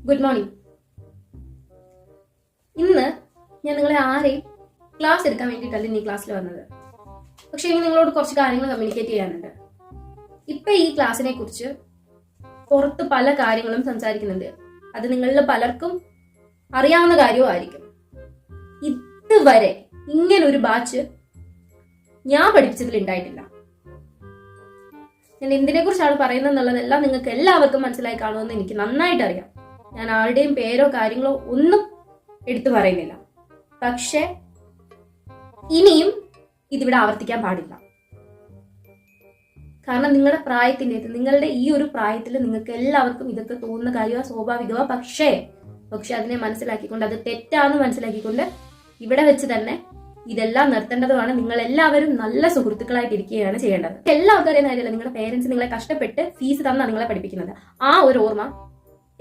Good morning. ഇന്ന് ഞാൻ നിങ്ങളെ ആരെയും ക്ലാസ് എടുക്കാൻ വേണ്ടിയിട്ടല്ല ഇന്ന് ഈ ക്ലാസ്സിൽ വന്നത്. പക്ഷെ എനിക്ക് നിങ്ങളോട് കുറച്ച് കാര്യങ്ങൾ കമ്മ്യൂണിക്കേറ്റ് ചെയ്യാനുണ്ട്. ഇപ്പൊ ഈ ക്ലാസ്സിനെ കുറിച്ച് പുറത്ത് പല കാര്യങ്ങളും സംസാരിക്കുന്നുണ്ട്. അത് നിങ്ങളിൽ പലർക്കും അറിയാവുന്ന കാര്യവും ആയിരിക്കും. ഇതുവരെ ഇങ്ങനൊരു ബാച്ച് ഞാൻ പഠിപ്പിച്ചതിൽ ഉണ്ടായിട്ടില്ല. ഞാൻ എന്തിനെ കുറിച്ചാണ് പറയുന്നത് എന്നുള്ളതെല്ലാം നിങ്ങൾക്ക് എല്ലാവർക്കും മനസ്സിലായി കാണുമെന്ന് എനിക്ക് നന്നായിട്ട് അറിയാം. ഞാൻ ആരുടെയും പേരോ കാര്യങ്ങളോ ഒന്നും എടുത്തു പറയുന്നില്ല. പക്ഷെ ഇനിയും ഇതിവിടെ ആവർത്തിക്കാൻ പാടില്ല. കാരണം നിങ്ങളുടെ നിങ്ങളുടെ ഈ ഒരു പ്രായത്തിൽ നിങ്ങൾക്ക് എല്ലാവർക്കും ഇതൊക്കെ തോന്നുന്ന കാര്യമോ സ്വാഭാവികമോ. പക്ഷേ അതിനെ മനസ്സിലാക്കിക്കൊണ്ട്, അത് തെറ്റാന്ന് മനസ്സിലാക്കിക്കൊണ്ട് ഇവിടെ വെച്ച് തന്നെ ഇതെല്ലാം നിർത്തേണ്ടതുമാണ്. നിങ്ങൾ എല്ലാവരും നല്ല സുഹൃത്തുക്കളായിട്ട് ഇരിക്കുകയാണ് ചെയ്യേണ്ടത്. എല്ലാവർക്കും അറിയുന്ന കാര്യമല്ല, നിങ്ങളുടെ പേരൻസ് നിങ്ങളെ കഷ്ടപ്പെട്ട് ഫീസ് തന്നാണ് നിങ്ങളെ പഠിപ്പിക്കുന്നത്. ആ ഒരു ഓർമ്മ